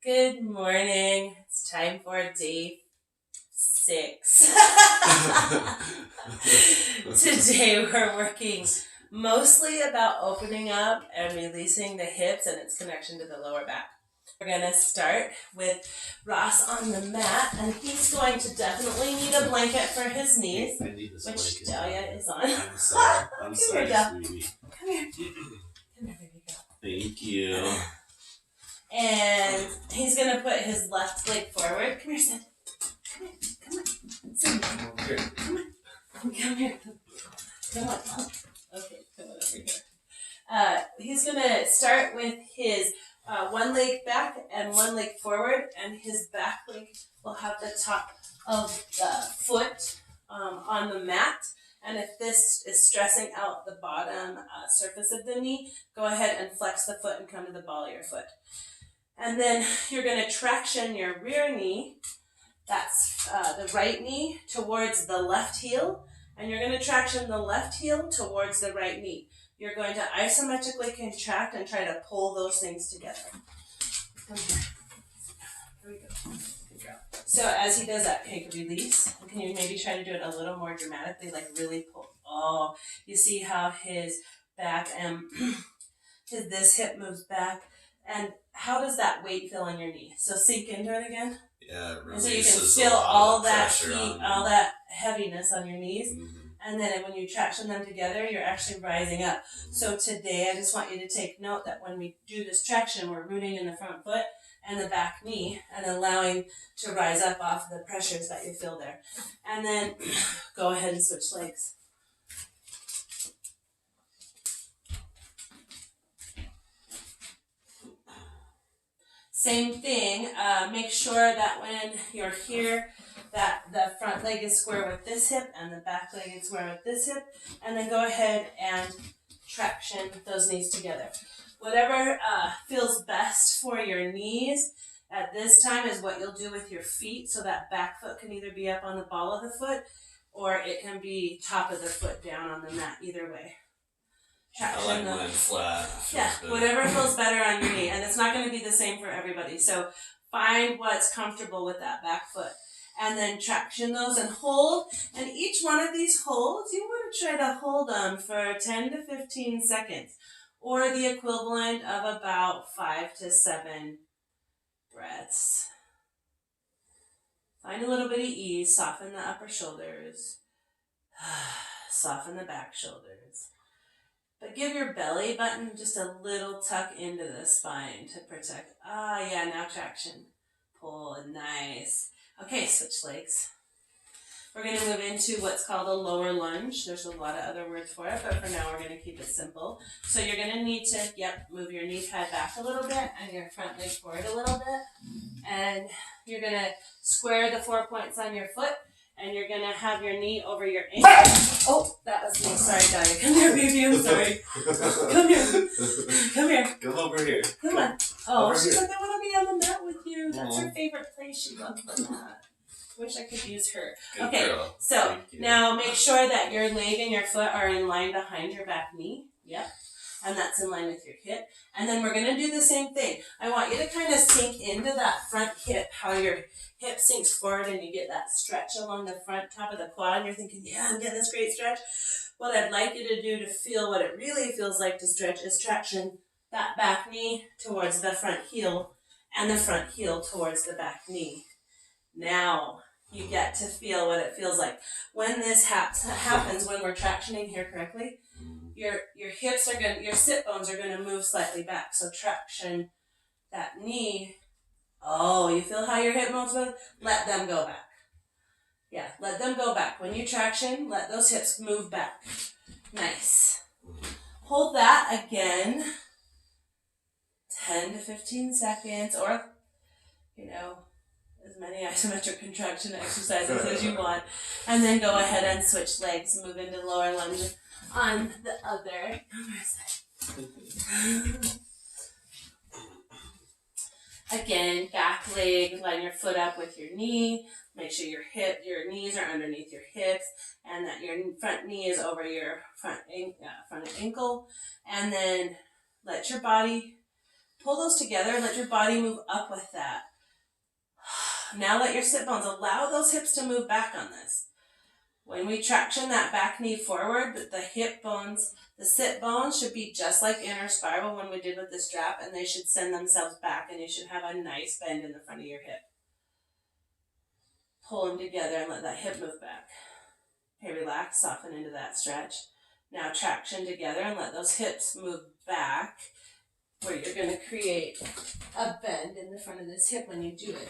Good morning. It's time for day 6. Today we're working mostly about opening up and releasing the hips and its connection to the lower back. We're going to start with Ross on the mat, and he's going to definitely need a blanket for his knees, I need this which blanket. Dahlia is on. I'm sorry. Come Sorry, here, Dahlia. sweetie. Come here. Come here, baby girl. Thank you. And he's going to put his left leg forward. Come here, Sid. Come here. Come on. Sid. Come here. Come on. Come here. Come on. Okay, come on over here. He's going to start with his one leg back and one leg forward, and his back leg will have the top of the foot on the mat. And if this is stressing out the bottom surface of the knee, go ahead and flex the foot and come to the ball of your foot. And then you're going to traction your rear knee, that's the right knee, towards the left heel. And you're going to traction the left heel towards the right knee. You're going to isometrically contract and try to pull those things together. Come here. Here we go. Good girl. So as he does that, okay, release. Can you maybe try to do it a little more dramatically, like really pull? Oh, you see how his back and this hip moves back. And how does that weight feel on your knee? So sink into it again. Yeah, and so you can feel all that heat, all that heaviness on your knees. Mm-hmm. And then when you traction them together, you're actually rising up. So today, I just want you to take note that when we do this traction, we're rooting in the front foot and the back knee and allowing to rise up off the pressures that you feel there. And then go ahead and switch legs. Same thing, make sure that when you're here, that the front leg is square with this hip and the back leg is square with this hip, and then go ahead and traction those knees together. Whatever feels best for your knees at this time is what you'll do with your feet, so that back foot can either be up on the ball of the foot or it can be top of the foot down on the mat, either way. I like mine flat. Yeah, whatever feels better on your knee. And it's not going to be the same for everybody. So find what's comfortable with that back foot. And then traction those and hold. And each one of these holds, you want to try to hold them for 10 to 15 seconds. Or the equivalent of about 5 to 7 breaths. Find a little bit of ease. Soften the upper shoulders. Soften the back shoulders. But give your belly button just a little tuck into the spine to protect. Yeah, now traction. Pull, nice. Okay, switch legs. We're going to move into what's called a lower lunge. There's a lot of other words for it, but for now we're going to keep it simple. So you're going to need to, move your knee pad back a little bit and your front leg forward a little bit. And you're going to square the 4 points on your foot. And you're going to have your knee over your ankle. Oh, that was me. Sorry, Dahlia. Come here, baby. I'm sorry. Come here. Come here. Come over here. Come on. Oh, she's like, I want to be on the mat with you. That's her favorite place. She loves the mat. Wish I could use her. Good okay, girl. So now make sure that your leg and your foot are in line behind your back knee. Yep. And that's in line with your hip. And then we're going to do the same thing. I want you to kind of sink into that front hip, how your hip sinks forward and you get that stretch along the front top of the quad. And you're thinking, yeah, I'm getting this great stretch. What I'd like you to do to feel what it really feels like to stretch is traction that back knee towards the front heel and the front heel towards the back knee. Now you get to feel what it feels like. When this happens, when we're tractioning here correctly, your hips are your sit bones are gonna move slightly back. So traction that knee. Oh, you feel how your hip bones move? Let them go back. Yeah, let them go back. When you traction, let those hips move back. Nice. Hold that again. 10 to 15 seconds, or as many isometric contraction exercises as you want. And then go ahead and switch legs. Move into lower lunge on the other side. Again, back leg, line your foot up with your knee. Make sure your knees are underneath your hips and that your front knee is over your front ankle. And then let your body pull those together, let your body move up with that. Now let your sit bones, allow those hips to move back on this. When we traction that back knee forward, the hip bones, the sit bones should be just like inner spiral when we did with the strap, and they should send themselves back, and you should have a nice bend in the front of your hip. Pull them together and let that hip move back. Okay, relax, soften into that stretch. Now traction together and let those hips move back, where you're going to create a bend in the front of this hip when you do it.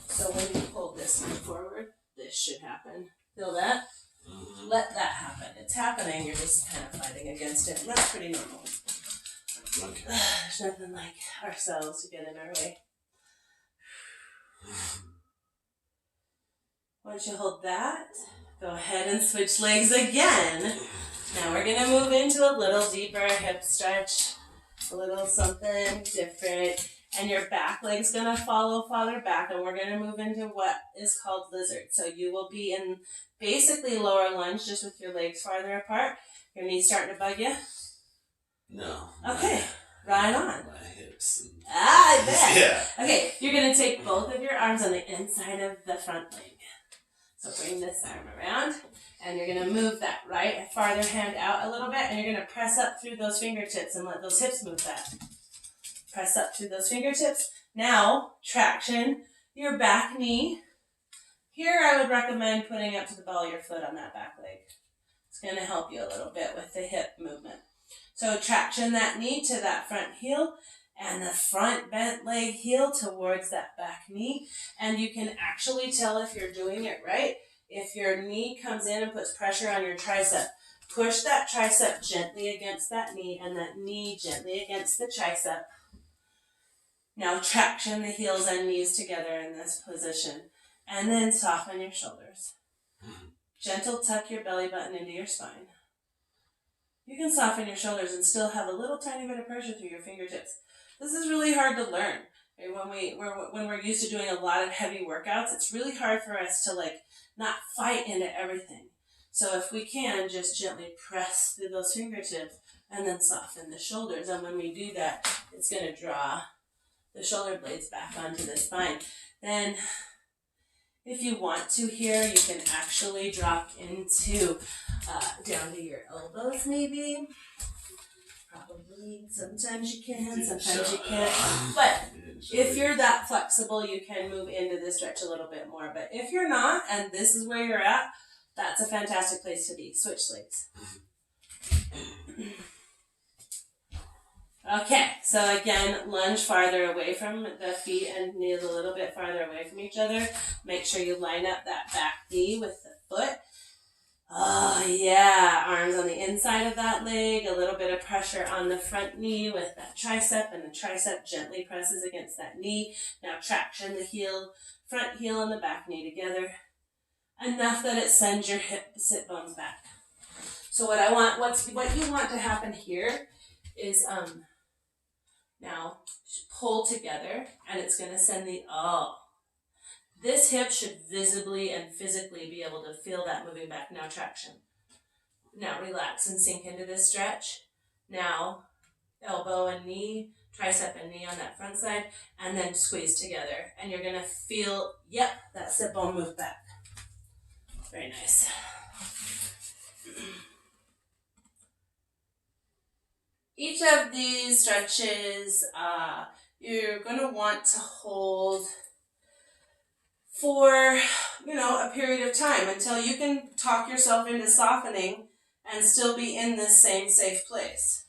So when you pull this one forward, this should happen. Feel that? Mm-hmm. Let that happen. It's happening, you're just kind of fighting against it, and that's pretty normal. Okay. There's nothing like ourselves to get in our way. Once you hold that, go ahead and switch legs again. Now we're going to move into a little deeper hip stretch, a little something different. And your back leg's going to follow farther back, and we're going to move into what is called lizard. So you will be in basically lower lunge, just with your legs farther apart. Your knees starting to bug you? No. Okay, right on. My hips. I bet. Yeah. Okay, you're going to take both of your arms on the inside of the front leg. So bring this arm around, and you're going to move that right farther hand out a little bit, and you're going to press up through those fingertips and let those hips move back. Press up through those fingertips. Now, traction your back knee. Here I would recommend putting up to the ball of your foot on that back leg. It's going to help you a little bit with the hip movement. So traction that knee to that front heel, and the front bent leg heel towards that back knee. And you can actually tell if you're doing it right if your knee comes in and puts pressure on your tricep. Push that tricep gently against that knee, and that knee gently against the tricep. Now traction the heels and knees together in this position, and then soften your shoulders. Gentle tuck your belly button into your spine. You can soften your shoulders and still have a little tiny bit of pressure through your fingertips. This is really hard to learn. When we're used to doing a lot of heavy workouts, it's really hard for us to not fight into everything. So if we can, just gently press through those fingertips and then soften the shoulders. And when we do that, it's going to draw the shoulder blades back onto the spine. Then, if you want to here, you can actually drop into down to your elbows maybe. Probably. Sometimes you can, sometimes you can't. But if you're that flexible, you can move into this stretch a little bit more. But if you're not, and this is where you're at, that's a fantastic place to be. Switch legs. Okay, so again, lunge farther away from the feet and knees a little bit farther away from each other. Make sure you line up that back knee with the foot. Oh yeah, arms on the inside of that leg, a little bit of pressure on the front knee with that tricep, and the tricep gently presses against that knee. Now traction the heel, front heel and the back knee together. Enough that it sends your hip sit bones back. So what you want to happen here is now pull together, and it's going to send this hip should visibly and physically be able to feel that moving back. Now traction. Now relax and sink into this stretch. Now elbow and knee, tricep and knee on that front side, and then squeeze together. And you're going to feel, that sit bone move back. Very nice. Each of these stretches, you're going to want to hold for, a period of time until you can talk yourself into softening and still be in this same safe place.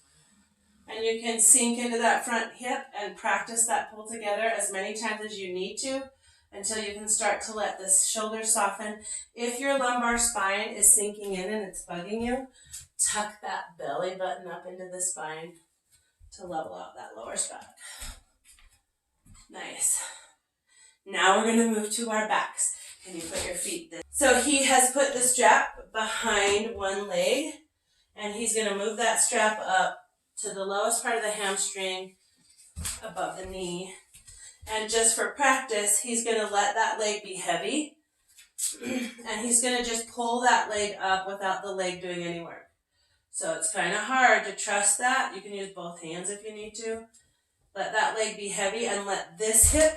And you can sink into that front hip and practice that pull together as many times as you need to until you can start to let the shoulders soften. If your lumbar spine is sinking in and it's bugging you, tuck that belly button up into the spine to level out that lower spine. Nice. Now we're going to move to our backs. Can you put your feet there? So he has put the strap behind one leg, and he's going to move that strap up to the lowest part of the hamstring above the knee. And just for practice, he's going to let that leg be heavy, and he's going to just pull that leg up without the leg doing any work. So it's kind of hard to trust that. You can use both hands if you need to. Let that leg be heavy and let this hip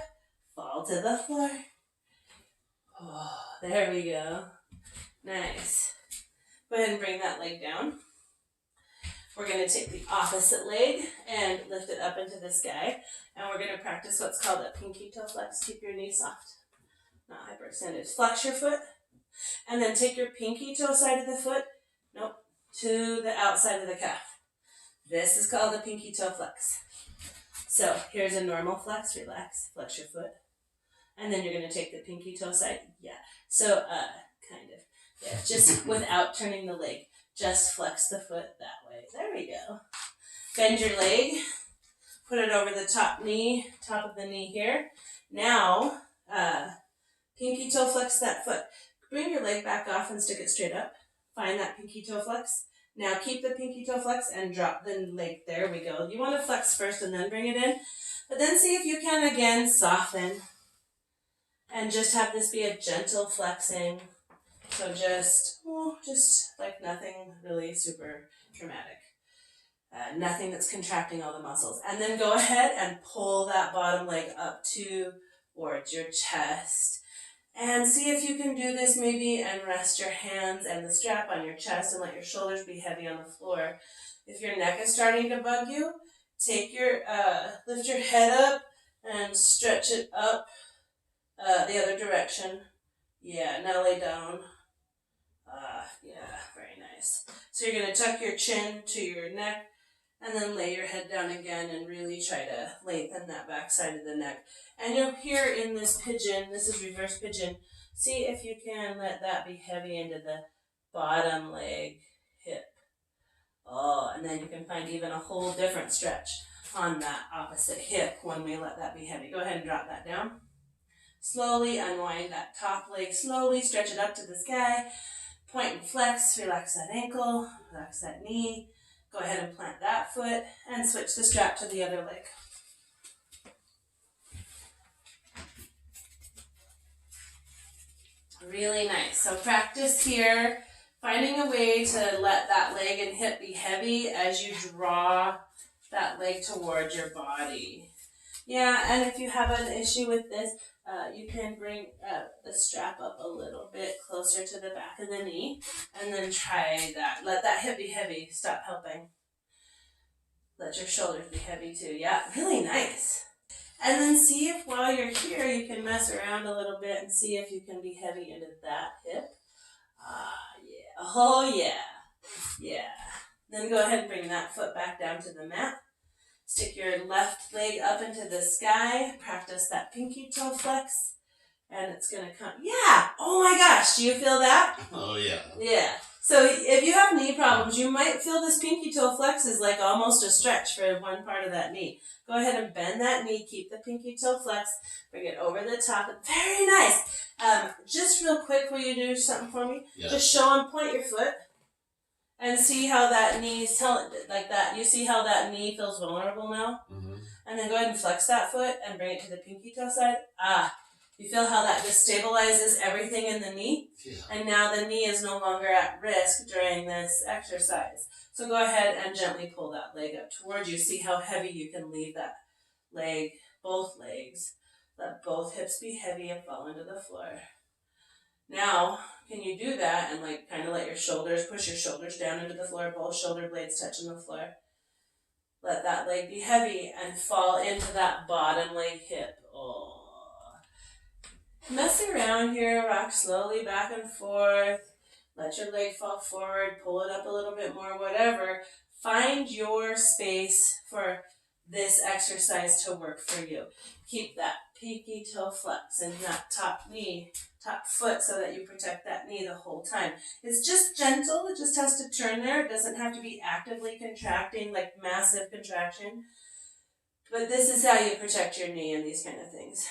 fall to the floor. Oh, there we go. Nice. Go ahead and bring that leg down. We're going to take the opposite leg and lift it up into the sky. And we're going to practice what's called a pinky toe flex. Keep your knee soft, not hyperextended. Flex your foot. And then take your pinky toe side of the foot, to the outside of the calf. This is called a pinky toe flex. So here's a normal flex. Relax. Flex your foot. And then you're going to take the pinky toe side. Yeah. So, kind of. Yeah, just without turning the leg. Just flex the foot that way. There we go. Bend your leg. Put it over the top of the knee here. Now, pinky toe flex that foot. Bring your leg back off and stick it straight up. Find that pinky toe flex. Now keep the pinky toe flex and drop the leg. There we go. You want to flex first and then bring it in. But then see if you can again soften. And just have this be a gentle flexing. So just like nothing really super dramatic. Nothing that's contracting all the muscles. And then go ahead and pull that bottom leg up towards your chest. And see if you can do this maybe and rest your hands and the strap on your chest and let your shoulders be heavy on the floor. If your neck is starting to bug you, lift your head up and stretch it up the other direction. Yeah, now lay down. Yeah, very nice. So you're going to tuck your chin to your neck and then lay your head down again and really try to lengthen that back side of the neck. And you'll hear in this pigeon, this is reverse pigeon, see if you can let that be heavy into the bottom leg, hip. Oh, and then you can find even a whole different stretch on that opposite hip when we let that be heavy. Go ahead and drop that down. Slowly unwind that top leg, slowly stretch it up to the sky. Point and flex, relax that ankle, relax that knee. Go ahead and plant that foot and switch the strap to the other leg. Really nice. So practice here, finding a way to let that leg and hip be heavy as you draw that leg towards your body. Yeah, and if you have an issue with this, you can bring the strap up a little bit closer to the back of the knee and then try that. Let that hip be heavy. Stop helping. Let your shoulders be heavy too. Yeah, really nice. And then see if while you're here, you can mess around a little bit and see if you can be heavy into that hip. Yeah. Oh, yeah. Yeah. Then go ahead and bring that foot back down to the mat. Stick your left leg up into the sky. Practice that pinky toe flex. And it's going to come. Yeah. Oh, my gosh. Do you feel that? Oh, yeah. Yeah. So if you have knee problems, you might feel this pinky toe flex is like almost a stretch for one part of that knee. Go ahead and bend that knee. Keep the pinky toe flex. Bring it over the top. Very nice. Just real quick, will you do something for me? Yeah. Just show and point your foot. And see how that knee's like that. You see how that knee feels vulnerable now? Mm-hmm. And then go ahead and flex that foot and bring it to the pinky toe side. You feel how that just stabilizes everything in the knee? Yeah. And now the knee is no longer at risk during this exercise. So go ahead and gently pull that leg up towards you. See how heavy you can leave that leg, both legs. Let both hips be heavy and fall into the floor. Now, can you do that and like kind of let your shoulders, push your shoulders down into the floor, both shoulder blades touching the floor. Let that leg be heavy and fall into that bottom leg hip. Oh. Mess around here, rock slowly back and forth. Let your leg fall forward, pull it up a little bit more, whatever. Find your space for this exercise to work for you. Keep that pinky toe flex in that top foot so that you protect that knee the whole time. It's just gentle. It just has to turn there. It doesn't have to be actively contracting, like massive contraction. But this is how you protect your knee in these kind of things.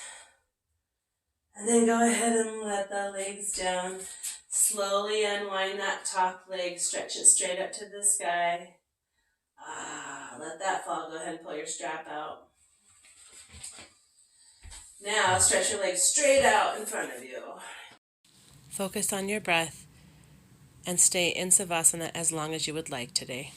And then go ahead and let the legs down. Slowly unwind that top leg. Stretch it straight up to the sky. Let that fall. Go ahead and pull your strap out. Now stretch your legs straight out in front of you. Focus on your breath and stay in Savasana as long as you would like today.